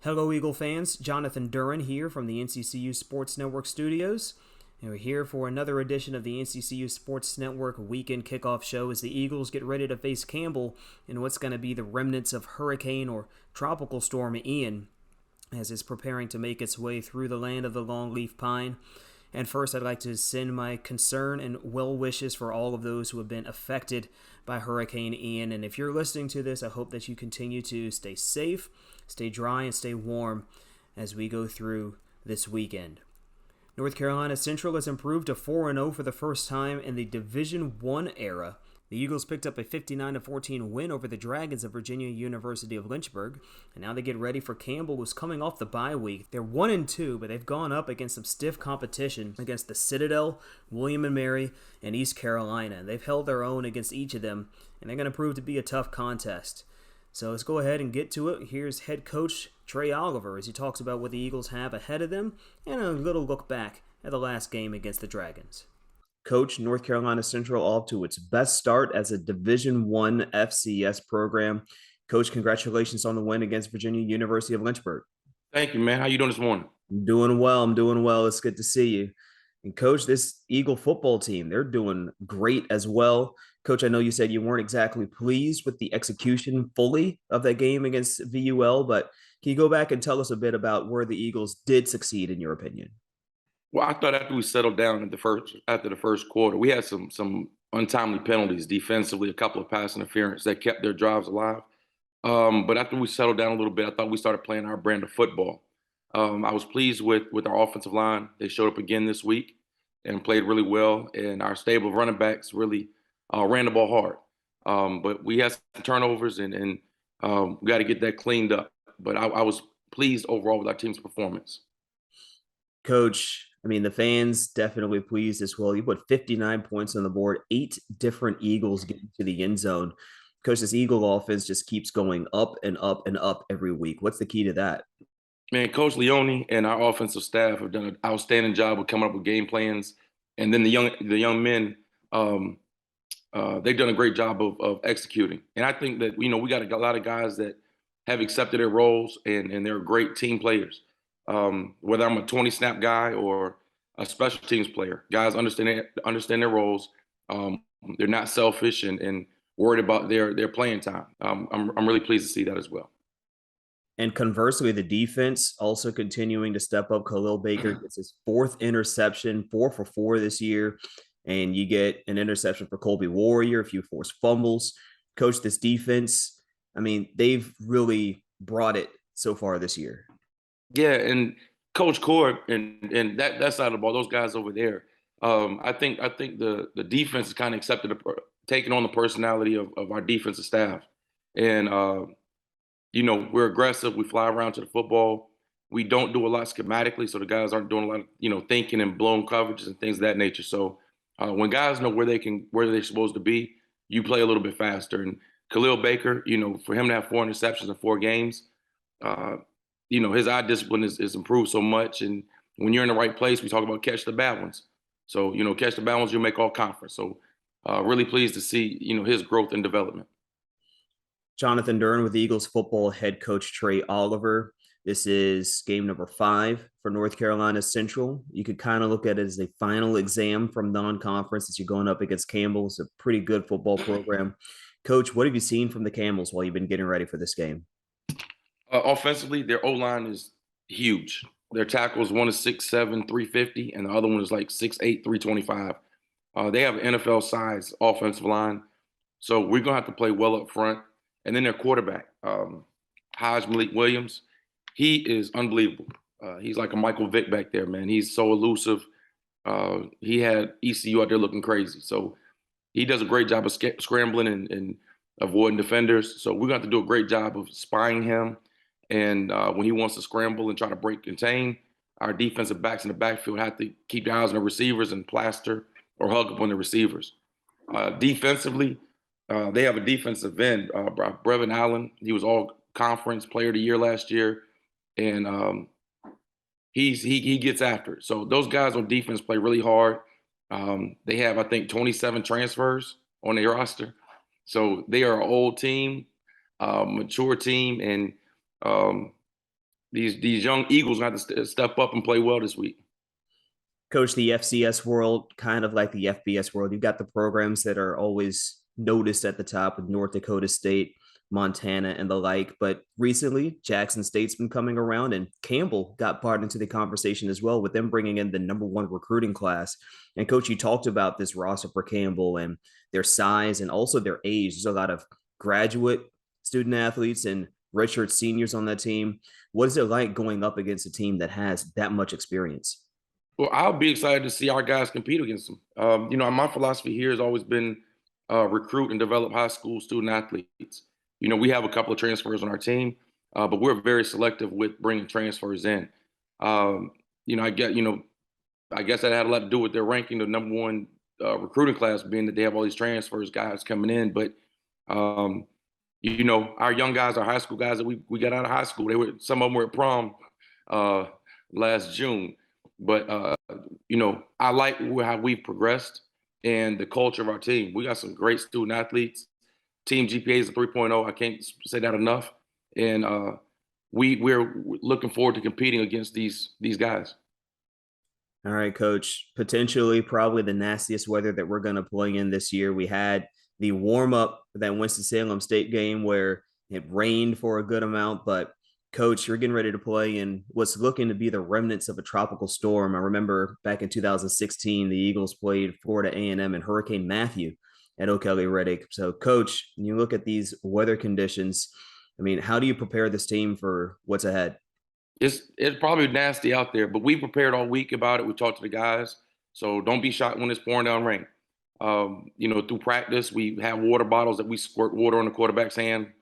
Hello, Eagle fans. Jonathan Duran here from the NCCU Sports Network studios. And we're here for another edition of the NCCU Sports Network Weekend Kickoff Show as the Eagles get ready to face Campbell in what's going to be the remnants of Hurricane or Tropical Storm Ian as it's preparing to make its way through the land of the longleaf pine. And first, I'd like to send my concern and well wishes for all of those who have been affected by Hurricane Ian. And if you're listening to this, I hope that you continue to stay safe, stay dry, and stay warm as we go through this weekend. North Carolina Central has improved to 4-0 for the first time in the Division I era. The Eagles picked up a 59-14 win over the Dragons of Virginia University of Lynchburg, and now they get ready for Campbell, who's coming off the bye week. They're 1-2, but they've gone up against some stiff competition against the Citadel, William & Mary, and East Carolina. They've held their own against each of them, and they're going to prove to be a tough contest. So let's go ahead and get to it. Here's head coach Trey Oliver as he talks about what the Eagles have ahead of them and a little look back at the last game against the Dragons. Coach, North Carolina Central off to its best start as a Division I FCS program. Coach, congratulations on the win against Virginia University of Lynchburg. Thank you, man. How you doing this morning? I'm doing well. It's good to see you. And Coach, this Eagle football team, they're doing great as well. Coach, I know you said you weren't exactly pleased with the execution fully of that game against VUL, but can you go back and tell us a bit about where the Eagles did succeed in your opinion? Well, I thought after we settled down after the first quarter, we had some untimely penalties defensively, a couple of pass interference that kept their drives alive. But after we settled down a little bit, I thought we started playing our brand of football. I was pleased with our offensive line. They showed up again this week and played really well. And our stable of running backs really ran the ball hard. But we had some turnovers, and we got to get that cleaned up. But I was pleased overall with our team's performance. Coach, I mean, the fans definitely pleased as well. You put 59 points on the board, 8 different Eagles getting to the end zone. Coach, this Eagle offense just keeps going up and up and up every week. What's the key to that? Man, Coach Leone and our offensive staff have done an outstanding job of coming up with game plans, and then the young men, they've done a great job of executing. And I think that we got a lot of guys that have accepted their roles, and they're great team players. Whether I'm a 20 snap guy or a special teams player, guys understand their roles. They're not selfish and worried about their playing time. I'm really pleased to see that as well. And conversely, the defense also continuing to step up. Khalil Baker gets his 4th interception, 4 for 4 this year. And you get an interception for Colby Warrior, a few forced fumbles. Coach, this defense, I mean, they've really brought it so far this year. Yeah, and Coach Coard and that side of the ball, those guys over there. I think the defense has kind of accepted taking on the personality of our defensive staff. And we're aggressive. We fly around to the football. We don't do a lot schematically, so the guys aren't doing a lot of thinking and blown coverages and things of that nature. So when guys know where they're supposed to be, you play a little bit faster. And Khalil Baker, for him to have 4 interceptions in 4 games, his eye discipline is improved so much. And when you're in the right place, we talk about catch the bad ones. So catch the bad ones, you'll make all conference. So really pleased to see his growth and development. Jonathan Duran with the Eagles football head coach Trey Oliver. This is game number 5 for North Carolina Central. You could kind of look at it as a final exam from non-conference as you're going up against Campbell. It's a pretty good football program. Coach, what have you seen from the Camels while you've been getting ready for this game? Offensively, their O-line is huge. Their tackles, one is 6'7", 350, and the other one is like 6'8", 325. They have an NFL size offensive line. So we're going to have to play well up front. And then their quarterback, Malik Williams, he is unbelievable. He's like a Michael Vick back there, man. He's so elusive. He had ECU out there looking crazy. So he does a great job of scrambling and avoiding defenders. So we're going to have to do a great job of spying him. And when he wants to scramble and try to break contain, our defensive backs in the backfield have to keep their eyes on the receivers and plaster or hug up on the receivers. Defensively, they have a defensive end, Brevin Allen. He was all conference player of the year last year. And he gets after it. So those guys on defense play really hard. They have, I think, 27 transfers on their roster. So they are an old team, mature team, and These young Eagles have to step up and play well this week. Coach, the FCS world, kind of like the FBS world, you've got the programs that are always noticed at the top with North Dakota State, Montana, and the like. But recently, Jackson State's been coming around, and Campbell got brought into the conversation as well, with them bringing in the #1 recruiting class. And Coach, you talked about this roster for Campbell and their size and also their age. There's a lot of graduate student athletes and redshirt seniors on that team. What is it like going up against a team that has that much experience? Well, I'll be excited to see our guys compete against them. My philosophy here has always been recruit and develop high school student athletes. We have a couple of transfers on our team, but we're very selective with bringing transfers in. I guess that had a lot to do with their ranking the #1 recruiting class, being that they have all these transfers guys coming in. But our young guys, our high school guys that we got out of high school, some of them were at prom last June. But I like how we've progressed and the culture of our team. We got some great student athletes. Team GPA is a 3.0. I can't say that enough. And we're looking forward to competing against these guys. All right, Coach. Potentially, probably the nastiest weather that we're going to play in this year. We had the warm up for that Winston-Salem State game where it rained for a good amount, but Coach, you're getting ready to play in what's looking to be the remnants of a tropical storm. I remember back in 2016, the Eagles played Florida A&M and Hurricane Matthew at O'Kelly-Reddick. So, Coach, when you look at these weather conditions, I mean, how do you prepare this team for what's ahead? It's probably nasty out there, but we prepared all week about it. We talked to the guys, so don't be shocked when it's pouring down rain. Through practice, we have water bottles that we squirt water on the quarterback's hand,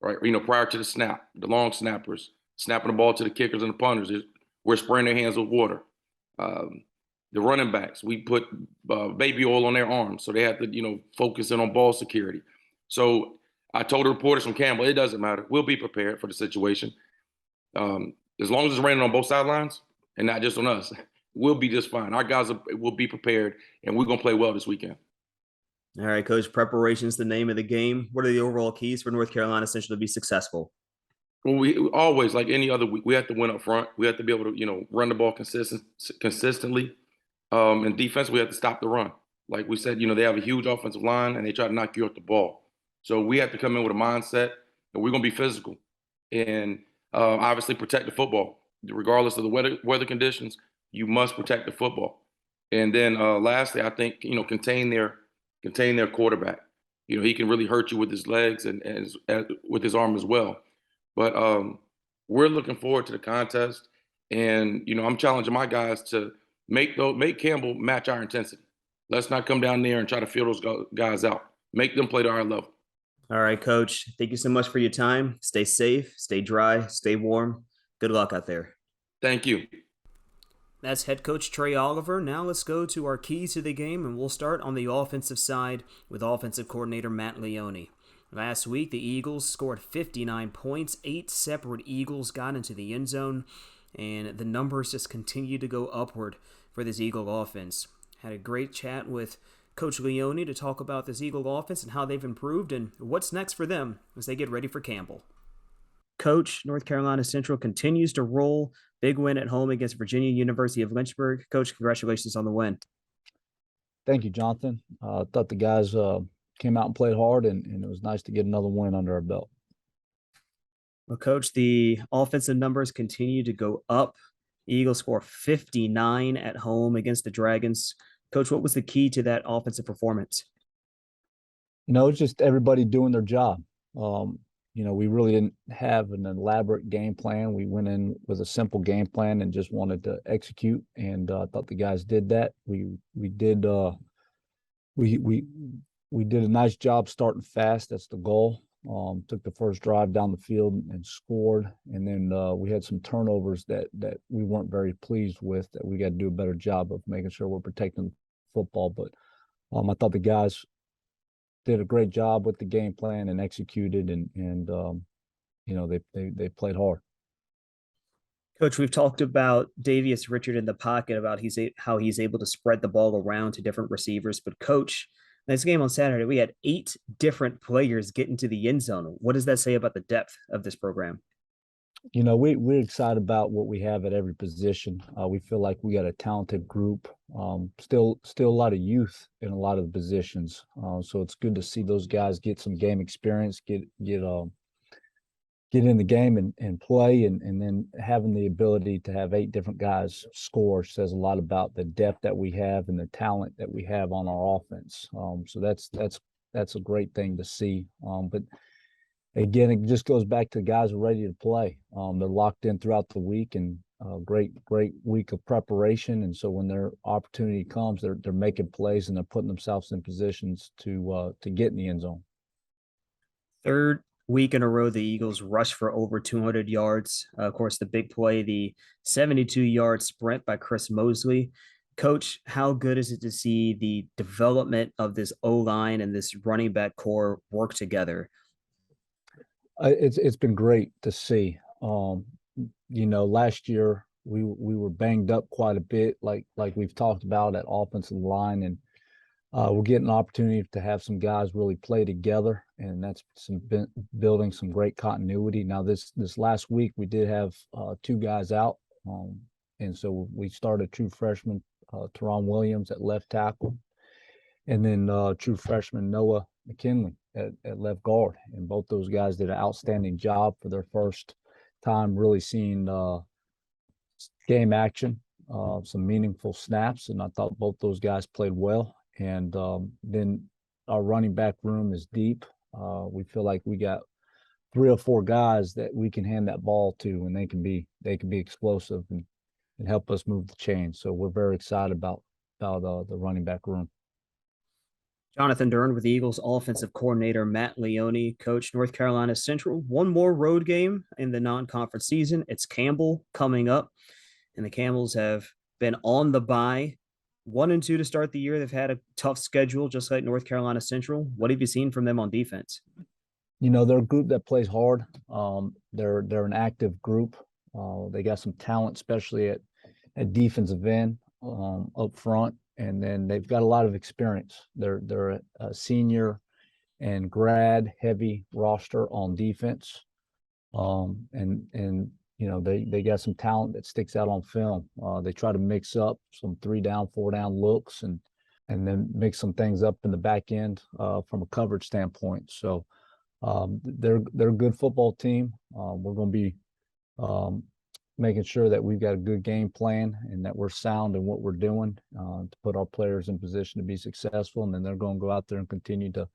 right? Prior to the snap, the long snappers, snapping the ball to the kickers and the punters, we're spraying their hands with water. The running backs, we put baby oil on their arms, so they have to, focus in on ball security. So I told the reporters from Campbell, it doesn't matter. We'll be prepared for the situation. As long as it's raining on both sidelines and not just on us, we'll be just fine. Our guys will be prepared, and we're going to play well this weekend. All right, Coach, preparation is the name of the game. What are the overall keys for North Carolina Central to be successful? Well, we always, like any other week, we have to win up front. We have to be able to, run the ball consistently. And defense, we have to stop the run. Like we said, they have a huge offensive line, and they try to knock you off the ball. So we have to come in with a mindset that we're going to be physical and obviously protect the football. Regardless of the weather conditions, you must protect the football. And then lastly, I think, contain their quarterback. He can really hurt you with his legs and with his arm as well. But we're looking forward to the contest. And, I'm challenging my guys to make Campbell match our intensity. Let's not come down there and try to feel those guys out. Make them play to our level. All right, Coach. Thank you so much for your time. Stay safe, stay dry, stay warm. Good luck out there. Thank you. That's head coach Trey Oliver. Now let's go to our keys to the game, and we'll start on the offensive side with offensive coordinator Matt Leone. Last week, the Eagles scored 59 points. 8 separate Eagles got into the end zone, and the numbers just continue to go upward for this Eagle offense. Had a great chat with Coach Leone to talk about this Eagle offense and how they've improved and what's next for them as they get ready for Campbell. Coach, North Carolina Central continues to roll. Big win at home against Virginia University of Lynchburg. Coach, congratulations on the win. Thank you, Jonathan. I thought the guys came out and played hard, and it was nice to get another win under our belt. Well, Coach, the offensive numbers continue to go up. Eagles score 59 at home against the Dragons. Coach, what was the key to that offensive performance? It's just everybody doing their job. We really didn't have an elaborate game plan. We went in with a simple game plan and just wanted to execute. And I thought the guys did that. We did a nice job starting fast. That's the goal. Took the first drive down the field and scored. And then we had some turnovers that we weren't very pleased with, that we got to do a better job of making sure we're protecting football. But I thought the guys did a great job with the game plan and executed, and they played hard. Coach, we've talked about Davius Richard in the pocket, about how he's able to spread the ball around to different receivers. But Coach, this game on Saturday, we had 8 different players get into the end zone. What does that say about the depth of this program? We're excited about what we have at every position. We feel like we got a talented group. Still a lot of youth in a lot of the positions. So it's good to see those guys get some game experience, get in the game and play, and then having the ability to have 8 different guys score says a lot about the depth that we have and the talent that we have on our offense. So that's a great thing to see. But again, it just goes back to guys are ready to play. They're locked in throughout the week, and great week of preparation. And so when their opportunity comes, they're making plays and they're putting themselves in positions to get in the end zone. Third week in a row, the Eagles rushed for over 200 yards. Of course, the big play, the 72-yard sprint by Chris Mosley. Coach, how good is it to see the development of this O-line and this running back core work together? It's been great to see. Last year we were banged up quite a bit, like we've talked about at offensive line, and we're getting an opportunity to have some guys really play together, and that's building some great continuity. Now this last week we did have 2 guys out, and so we started true freshman Teron Williams at left tackle, and then true freshman Noah McKinley at left guard. And both those guys did an outstanding job for their first time really seeing game action, some meaningful snaps. And I thought both those guys played well. And then our running back room is deep. We feel like we got 3 or 4 guys that we can hand that ball to, and they can be explosive and help us move the chain. So we're very excited about the running back room. Jonathan Dern with the Eagles offensive coordinator Matt Leone, coach North Carolina Central. One more road game in the non-conference season. It's Campbell coming up, and the Camels have been on the bye, 1-2 to start the year. They've had a tough schedule, just like North Carolina Central. What have you seen from them on defense? They're a group that plays hard. They're an active group. They got some talent, especially at defensive end, up front. And then they've got a lot of experience. They're a senior and grad heavy roster on defense. They got some talent that sticks out on film. They try to mix up some 3-down, 4-down looks and then mix some things up in the back end from a coverage standpoint. So they're a good football team. We're going to be making sure that we've got a good game plan and that we're sound in what we're doing to put our players in position to be successful. And then they're going to go out there and continue to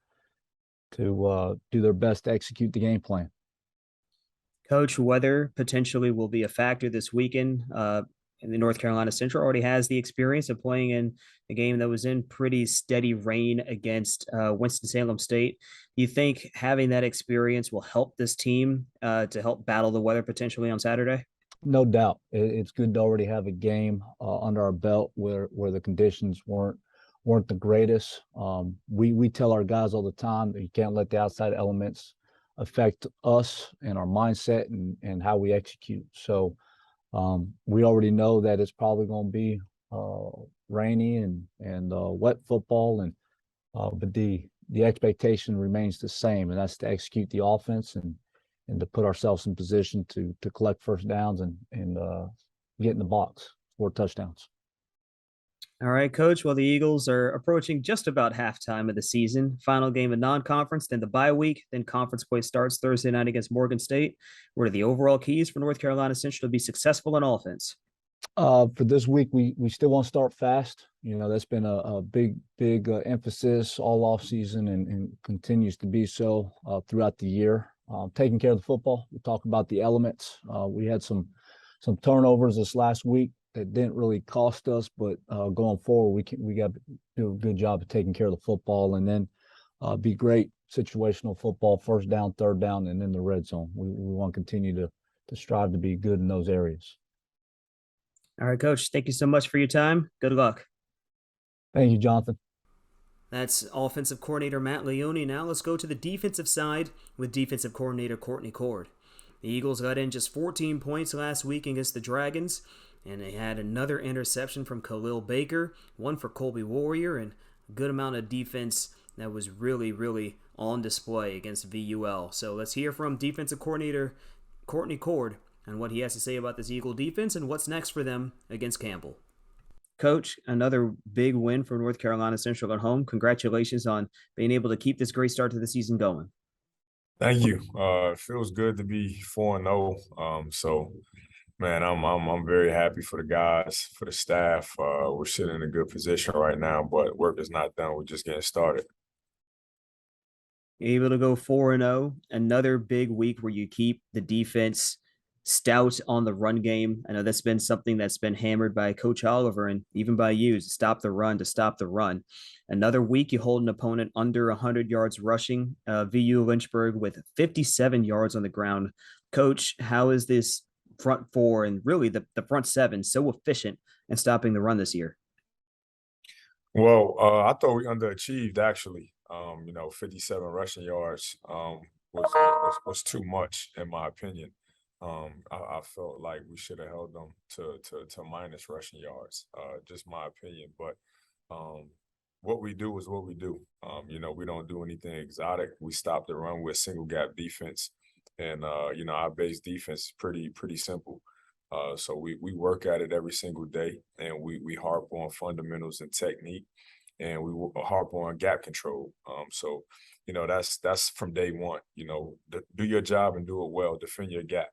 do their best to execute the game plan. Coach, weather potentially will be a factor this weekend. And the North Carolina Central already has the experience of playing in a game that was in pretty steady rain against Winston-Salem State. Do you think having that experience will help this team to help battle the weather potentially on Saturday? No doubt. It's good to already have a game under our belt where the conditions weren't the greatest. We tell our guys all the time that you can't let the outside elements affect us and our mindset and how we execute. So we already know that it's probably going to be rainy and wet football, but the expectation remains the same, and that's to execute the offense and to put ourselves in position to collect first downs and get in the box for touchdowns. All right, Coach. Well, the Eagles are approaching just about halftime of the season. Final game of non-conference, then the bye week, then conference play starts Thursday night against Morgan State. What are the overall keys for North Carolina Central to be successful in offense? For this week, we still want to start fast. That's been a big emphasis all off season and continues to be so throughout the year. Taking care of the football. We talk about the elements. We had some turnovers this last week that didn't really cost us, but going forward, we got to do a good job of taking care of the football, and then be great situational football, first down, third down, and in the red zone. We want to continue to strive to be good in those areas. All right, Coach. Thank you so much for your time. Good luck. Thank you, Jonathan. That's offensive coordinator Matt Leone. Now let's go to the defensive side with defensive coordinator Courtney Coard. The Eagles got in just 14 points last week against the Dragons, and they had another interception from Khalil Baker, one for Colby Warrior, and a good amount of defense that was really, really on display against VUL. So let's hear from defensive coordinator Courtney Coard and what he has to say about this Eagle defense and what's next for them against Campbell. Coach, another big win for North Carolina Central at home. Congratulations on being able to keep this great start to the season going. Thank you. It feels good to be 4-0. Man, I'm very happy for the guys, for the staff. We're sitting in a good position right now, but work is not done. We're just getting started. You're able to go 4-0. Another big week where you keep the defense stout on the run game. I know that's been something that's been hammered by Coach Oliver and even by you, to stop the run. Another week you hold an opponent under 100 yards rushing. VU Lynchburg with 57 yards on the ground. Coach, how is this front four and really the front seven so efficient in stopping the run this year? Well, I thought we underachieved actually. 57 rushing yards was too much in my opinion. I felt like we should have held them to minus rushing yards, just my opinion. But what we do is what we do. We don't do anything exotic. We stop the run with single gap defense, and our base defense is pretty simple. So we work at it every single day, and we harp on fundamentals and technique, and we harp on gap control. That's from day one. Do your job and do it well. Defend your gap.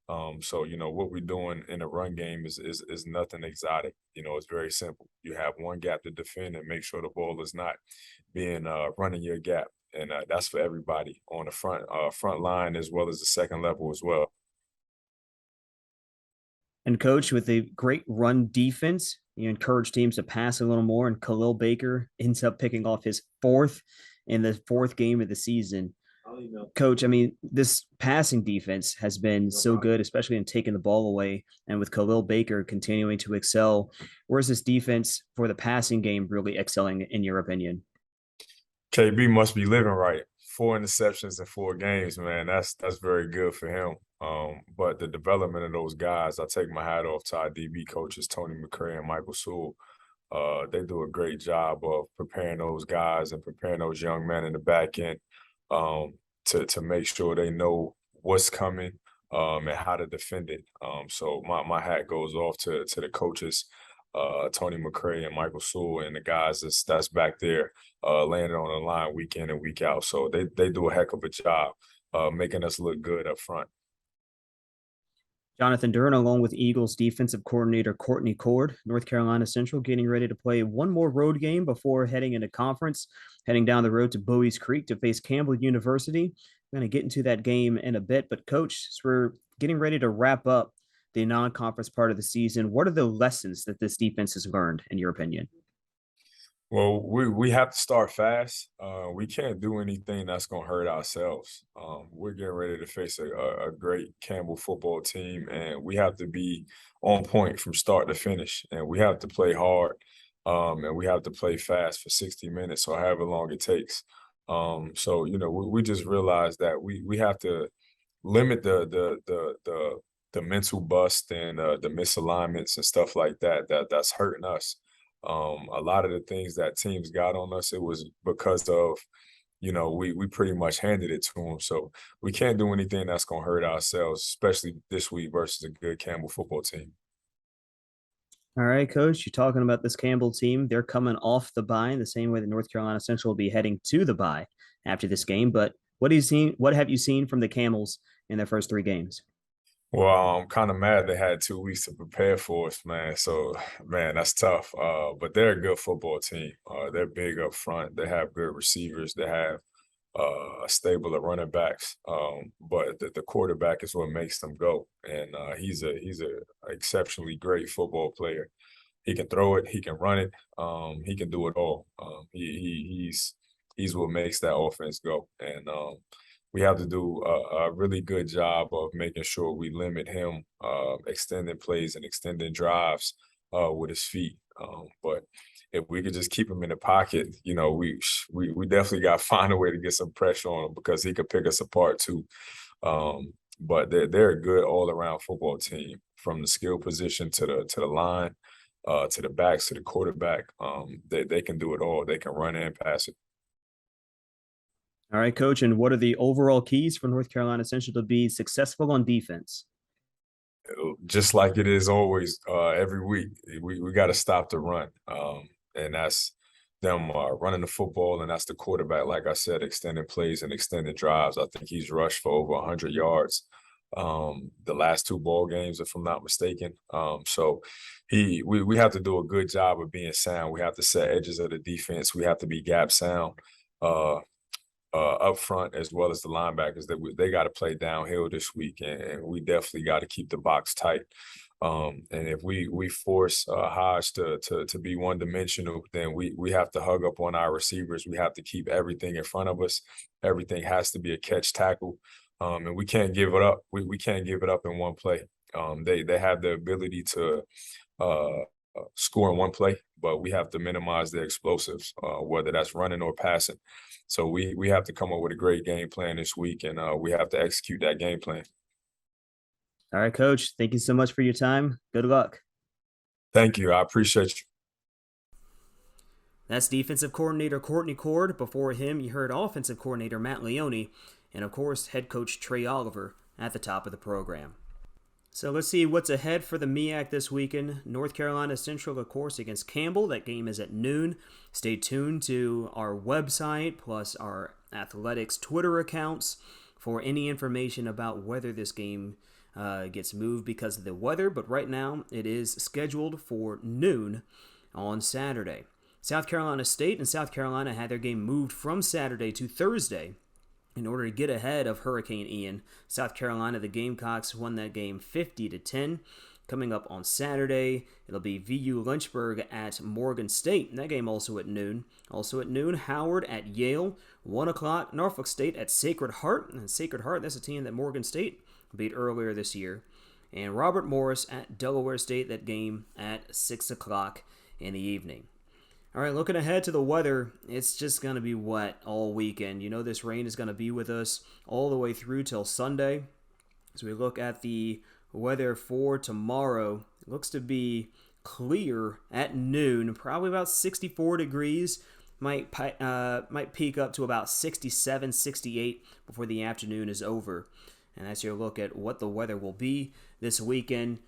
What we're doing in the run game is nothing exotic. It's very simple. You have one gap to defend and make sure the ball is not being running your gap, and that's for everybody on the front line as well as the second level as well. And Coach, with a great run defense, you encourage teams to pass a little more, and Khalil Baker ends up picking off his fourth in the fourth game of the season. Coach, I mean, this passing defense has been so good, especially in taking the ball away, and with Khalil Baker continuing to excel. Where's this defense for the passing game really excelling, in your opinion? KB must be living right. 4 interceptions in 4 games, man. That's very good for him. But the development of those guys, I take my hat off to our DB coaches, Tony McCray and Michael Sewell. They do a great job of preparing those guys and preparing those young men in the back end to make sure they know what's coming and how to defend it. So my hat goes off to the coaches, Tony McCray and Michael Sewell, and the guys that's back there landing on the line week in and week out. So they do a heck of a job making us look good up front. Jonathan Duran, along with Eagles defensive coordinator Courtney Coard, North Carolina Central getting ready to play one more road game before heading into conference, heading down the road to Bowie's Creek to face Campbell University. We're going to get into that game in a bit, but Coach, as we're getting ready to wrap up the non-conference part of the season, what are the lessons that this defense has learned, in your opinion? Well, we have to start fast. We can't do anything that's going to hurt ourselves. We're getting ready to face a great Campbell football team, and we have to be on point from start to finish. And we have to play hard, and we have to play fast for 60 minutes or however long it takes. We just realized that we have to limit the mental bust and the misalignments and stuff like that's hurting us. A lot of the things that teams got on us, it was because of, we pretty much handed it to them. So we can't do anything that's going to hurt ourselves, especially this week versus a good Campbell football team. All right, Coach, you're talking about this Campbell team. They're coming off the bye in the same way that North Carolina Central will be heading to the bye after this game. But what have you seen from the Camels in their first 3 games? Well, I'm kind of mad they had 2 weeks to prepare for us, man. So, man, that's tough. But they're a good football team. They're big up front. They have good receivers. They have a stable of running backs. But the quarterback is what makes them go. And he's a exceptionally great football player. He can throw it. He can run it. He can do it all. He's what makes that offense go. And we have to do a really good job of making sure we limit him extending plays and extending drives with his feet. But if we could just keep him in the pocket, we definitely got to find a way to get some pressure on him because he could pick us apart too. But they're a good all-around football team, from the skill position to the line, to the backs, to the quarterback. They can do it all. They can run and pass it. All right, Coach, and what are the overall keys for North Carolina Central to be successful on defense? just like it is always every week. We got to stop the run, and that's them running the football, and that's the quarterback. Like I said, extended plays and extended drives. I think he's rushed for over 100 yards the last two ball games, if I'm not mistaken. So we have to do a good job of being sound. We have to set edges of the defense. We have to be gap sound. Up front, as well as the linebackers, they got to play downhill this week, and we definitely got to keep the box tight. And if we force Hodge to be one dimensional, then we have to hug up on our receivers. We have to keep everything in front of us. Everything has to be a catch tackle, and we can't give it up. We can't give it up in one play. They have the ability to score in one play, but we have to minimize the explosives, whether that's running or passing. So we have to come up with a great game plan this week, and we have to execute that game plan. All right, Coach. Thank you so much for your time. Good luck. Thank you. I appreciate you. That's defensive coordinator Courtney Coard. Before him, you heard offensive coordinator Matt Leone, and of course, head coach Trey Oliver at the top of the program. So let's see what's ahead for the MEAC this weekend. North Carolina Central, of course, against Campbell. That game is at noon. Stay tuned to our website plus our athletics Twitter accounts for any information about whether this game gets moved because of the weather. But right now, it is scheduled for noon on Saturday. South Carolina State and South Carolina had their game moved from Saturday to Thursday in order to get ahead of Hurricane Ian. South Carolina, the Gamecocks, won that game 50-10. Coming up on Saturday, it'll be VU Lynchburg at Morgan State. That game also at noon. Also at noon, Howard at Yale. 1 o'clock, Norfolk State at Sacred Heart. And Sacred Heart, that's a team that Morgan State beat earlier this year. And Robert Morris at Delaware State, that game at 6 o'clock in the evening. All right, looking ahead to the weather, it's just going to be wet all weekend. You know this rain is going to be with us all the way through till Sunday. As we look at the weather for tomorrow, it looks to be clear at noon, probably about 64 degrees. Might peak up to about 67, 68 before the afternoon is over. And that's your look at what the weather will be this weekend.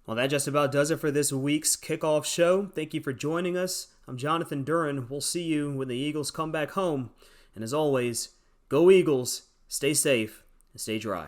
Well, that just about does it for this week's Kickoff show. Thank you for joining us. I'm Jonathan Duran. We'll see you when the Eagles come back home. And as always, go Eagles, stay safe, and stay dry.